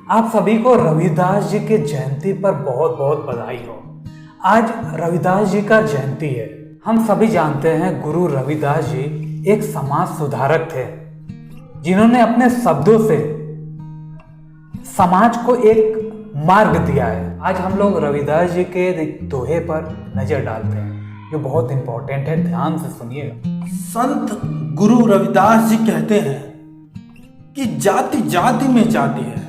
आप सभी को रविदास जी के जयंती पर बहुत बहुत बधाई हो। आज रविदास जी का जयंती है। हम सभी जानते हैं गुरु रविदास जी एक समाज सुधारक थे, जिन्होंने अपने शब्दों से समाज को एक मार्ग दिया है। आज हम लोग रविदास जी के दोहे पर नजर डालते हैं, जो बहुत इंपॉर्टेंट है। ध्यान से सुनिएगा। संत गुरु रविदास जी कहते हैं कि जाति जाति में जाति है।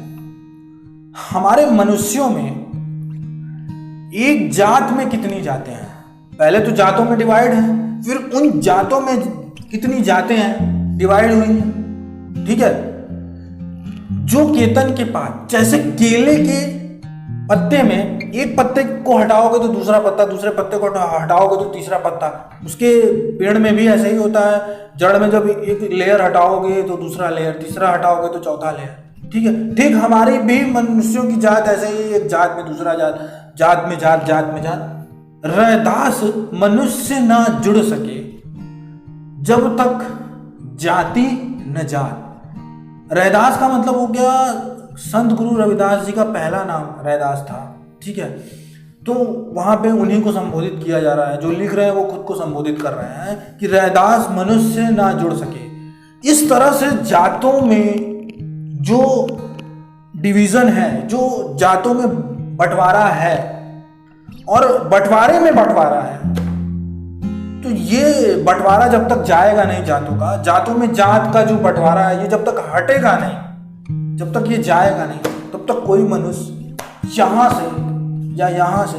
हमारे मनुष्यों में एक जात में कितनी जातें हैं? पहले तो जातों में डिवाइड है, फिर उन जातों में कितनी जातें हैं डिवाइड हुई हैं। ठीक है, जो केतन के पात, जैसे केले के पत्ते में एक पत्ते को हटाओगे तो दूसरा पत्ता, दूसरे पत्ते को हटाओगे तो तीसरा पत्ता, उसके पेड़ में भी ऐसा ही होता है। जड़ में जब एक लेयर हटाओगे तो दूसरा लेयर, तीसरा हटाओगे तो चौथा लेयर। ठीक है, ठीक हमारी भी मनुष्यों की जात ऐसे ही, एक जात में दूसरा जात, जात में जात, जात में जात। रैदास मनुष्य ना जुड़ सके जब तक जाति न जात। रैदास का मतलब हो गया, संत गुरु रविदास जी का पहला नाम रैदास था। ठीक है, तो वहां पे उन्हीं को संबोधित किया जा रहा है। जो लिख रहे हैं वो खुद को संबोधित कर रहे हैं कि रैदास मनुष्य ना जुड़ सके। इस तरह से जातों में जो डिवीजन है, जो जातों में बंटवारा है और बंटवारे में बंटवारा है, तो ये बंटवारा जब तक जाएगा नहीं जातों का, जातों में जात का जो बंटवारा है ये जब तक हटेगा नहीं, जब तक ये जाएगा नहीं, तब तक कोई मनुष्य यहां से या यहां से,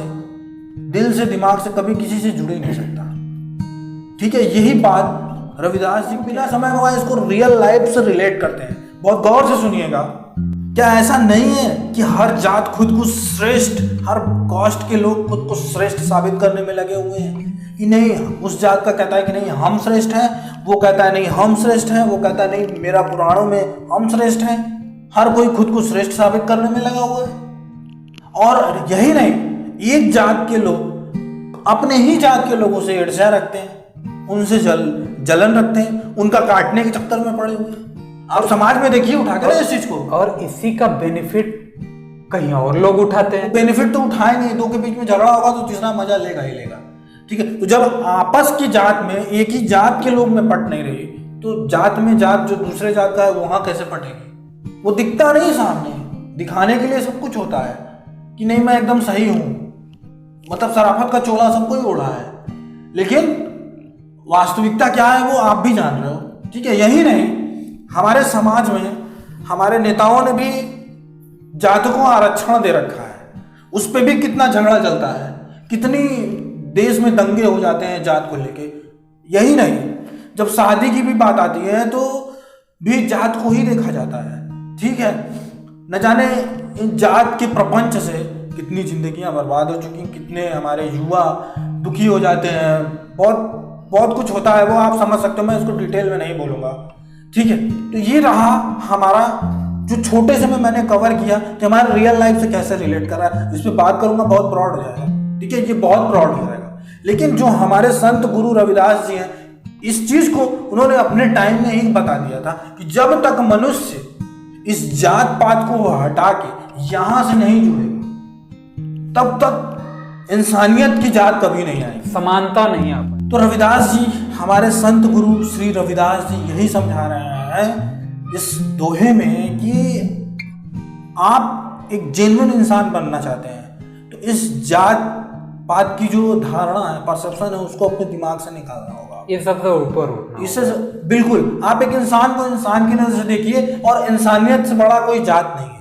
दिल से दिमाग से कभी किसी से जुड़ ही नहीं सकता। ठीक है, यही बात रविदास जी बिना समय गवाए इसको रियल लाइफ से रिलेट करते हैं। बहुत गौर से सुनिएगा। क्या ऐसा नहीं है कि हर जात खुद को श्रेष्ठ, हर कास्ट के लोग खुद को श्रेष्ठ साबित करने में लगे हुए हैं कि नहीं, उस जात का कहता है कि नहीं हम श्रेष्ठ हैं, वो कहता है नहीं हम श्रेष्ठ हैं, वो कहता है नहीं मेरा पुराणों में हम श्रेष्ठ हैं। हर कोई खुद को श्रेष्ठ साबित करने में लगा हुआ है। और यही नहीं, एक जात के लोग अपने ही जात के लोगों से ईर्ष्या रखते हैं, उनसे जलन रखते हैं, उनका काटने के चक्कर में पड़े हुए हैं। आप समाज में देखिए, उठा कर इस चीज को, और इसी का बेनिफिट कहीं और लोग उठाते हैं। बेनिफिट तो उठाएंगे, दो के बीच में झगड़ा होगा तो तीसरा मजा लेगा ही लेगा। ठीक है, तो जब आपस की जात में, एक ही जात के लोग में पट नहीं रही, तो जात में जात जो दूसरे जात का है वहां कैसे पटेगी? वो दिखता नहीं सामने, दिखाने के लिए सब कुछ होता है कि नहीं मैं एकदम सही हूं, मतलब शराफत का चोला सबको ही ओढ़ा है, लेकिन वास्तविकता क्या है वो आप भी जान रहे हो। ठीक है, यही नहीं, हमारे समाज में हमारे नेताओं ने भी जातों को आरक्षण दे रखा है, उस पर भी कितना झगड़ा चलता है, कितनी देश में दंगे हो जाते हैं जात को लेके। यही नहीं, जब शादी की भी बात आती है तो भी जात को ही देखा जाता है। ठीक है, न जाने इन जात के प्रपंच से कितनी जिंदगियां बर्बाद हो चुकी, कितने हमारे युवा दुखी हो जाते हैं, बहुत कुछ होता है, वो आप समझ सकते हो, मैं इसको डिटेल में नहीं बोलूंगा। ठीक है, तो ये रहा हमारा जो छोटे से में मैंने कवर किया कि हमारे रियल लाइफ से कैसे रिलेट कर रहा है। इस पर बात करूंगा बहुत ब्रॉड हो जाएगा। ठीक है, ये बहुत ब्रॉड हो जाएगा, लेकिन जो हमारे संत गुरु रविदास जी हैं, इस चीज को उन्होंने अपने टाइम में ही बता दिया था कि जब तक मनुष्य इस जात पात को हटा के यहां से नहीं जुड़ेगा, तब तक इंसानियत की जात कभी नहीं आएगी, समानता नहीं आ पाएगी। तो रविदास जी, हमारे संत गुरु श्री रविदास जी यही समझा रहे हैं इस दोहे में कि आप एक जेन्युइन इंसान बनना चाहते हैं तो इस जात पात की जो धारणा है, परसेप्शन है, उसको अपने दिमाग से निकालना होगा। ये सबसे ऊपर उठना, इससे बिल्कुल आप एक इंसान को इंसान की नजर से देखिए, और इंसानियत से बड़ा कोई जात नहीं है।